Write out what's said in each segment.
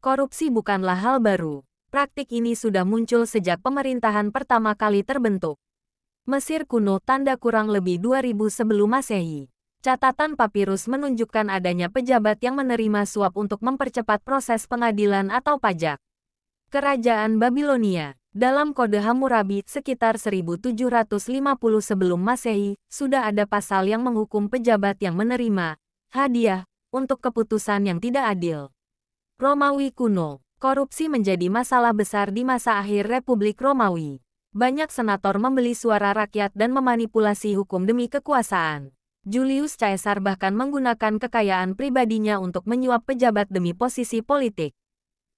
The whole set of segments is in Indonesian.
Korupsi bukanlah hal baru. Praktik ini sudah muncul sejak pemerintahan pertama kali terbentuk. Mesir kuno tanda kurang lebih 2000 sebelum Masehi. Catatan papirus menunjukkan adanya pejabat yang menerima suap untuk mempercepat proses pengadilan atau pajak. Kerajaan Babilonia. Dalam Kode Hammurabi sekitar 1750 sebelum Masehi, sudah ada pasal yang menghukum pejabat yang menerima hadiah untuk keputusan yang tidak adil. Romawi kuno. Korupsi menjadi masalah besar di masa akhir Republik Romawi. Banyak senator membeli suara rakyat dan memanipulasi hukum demi kekuasaan. Julius Caesar bahkan menggunakan kekayaan pribadinya untuk menyuap pejabat demi posisi politik.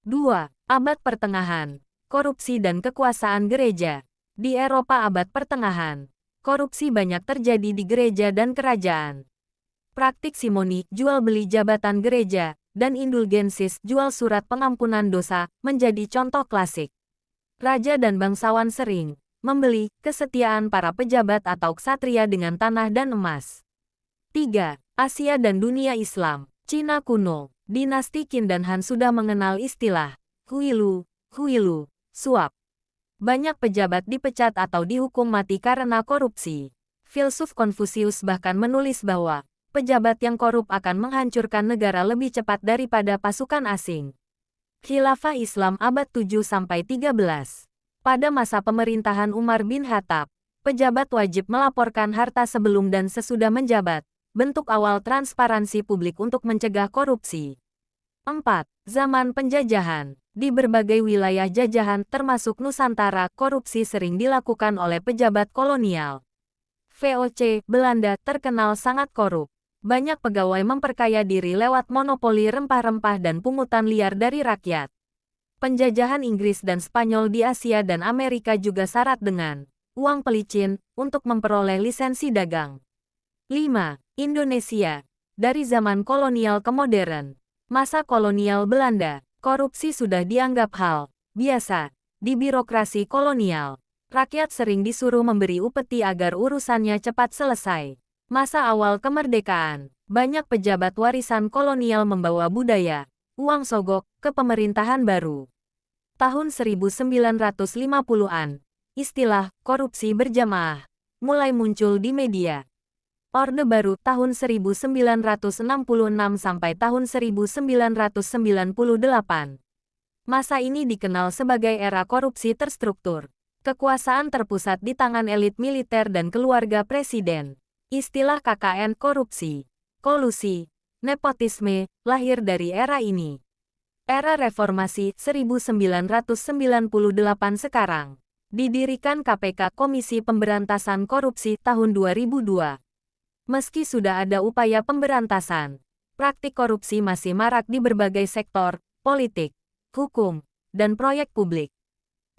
2. Abad Pertengahan. Korupsi dan kekuasaan gereja. Di Eropa abad pertengahan, korupsi banyak terjadi di gereja dan kerajaan. Praktik simoni, jual beli jabatan gereja, dan indulgensis, jual surat pengampunan dosa, menjadi contoh klasik. Raja dan bangsawan sering membeli kesetiaan para pejabat atau ksatria dengan tanah dan emas. 3. Asia dan dunia Islam. Cina kuno. Dinasti Qin dan Han sudah mengenal istilah huilu, suap. Banyak pejabat dipecat atau dihukum mati karena korupsi. Filsuf Konfusius bahkan menulis bahwa pejabat yang korup akan menghancurkan negara lebih cepat daripada pasukan asing. Khilafah Islam abad 7-13. Pada masa pemerintahan Umar bin Khattab, pejabat wajib melaporkan harta sebelum dan sesudah menjabat, bentuk awal transparansi publik untuk mencegah korupsi. 4. Zaman penjajahan. Di berbagai wilayah jajahan termasuk Nusantara, korupsi sering dilakukan oleh pejabat kolonial. VOC, Belanda terkenal sangat korup. Banyak pegawai memperkaya diri lewat monopoli rempah-rempah dan pungutan liar dari rakyat. Penjajahan Inggris dan Spanyol di Asia dan Amerika juga syarat dengan uang pelicin untuk memperoleh lisensi dagang. 5. Indonesia. Dari zaman kolonial ke modern. Masa kolonial Belanda. Korupsi sudah dianggap hal biasa di birokrasi kolonial. Rakyat sering disuruh memberi upeti agar urusannya cepat selesai. Masa awal kemerdekaan, banyak pejabat warisan kolonial membawa budaya uang sogok ke pemerintahan baru. Tahun 1950-an, istilah korupsi berjamaah mulai muncul di media. Orde Baru tahun 1966 sampai tahun 1998. Masa ini dikenal sebagai era korupsi terstruktur. Kekuasaan terpusat di tangan elit militer dan keluarga presiden. Istilah KKN korupsi, kolusi, nepotisme, lahir dari era ini. Era reformasi 1998 sekarang. Didirikan KPK Komisi Pemberantasan Korupsi tahun 2002. Meski sudah ada upaya pemberantasan, praktik korupsi masih marak di berbagai sektor, politik, hukum, dan proyek publik.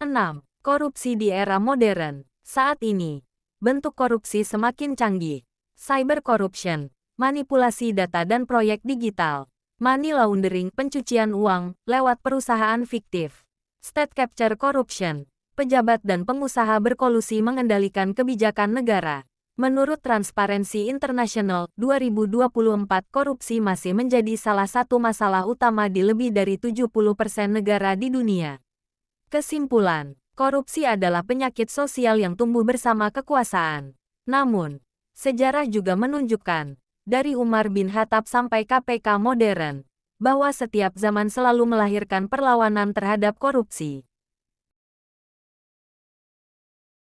6. Korupsi di era modern. Saat ini, bentuk korupsi semakin canggih. Cyber corruption, manipulasi data dan proyek digital. Money laundering, pencucian uang, lewat perusahaan fiktif. State capture corruption, pejabat dan pengusaha berkolusi mengendalikan kebijakan negara. Menurut Transparency International, 2024 korupsi masih menjadi salah satu masalah utama di lebih dari 70% negara di dunia. Kesimpulan, korupsi adalah penyakit sosial yang tumbuh bersama kekuasaan. Namun, sejarah juga menunjukkan, dari Umar bin Khattab sampai KPK modern, bahwa setiap zaman selalu melahirkan perlawanan terhadap korupsi.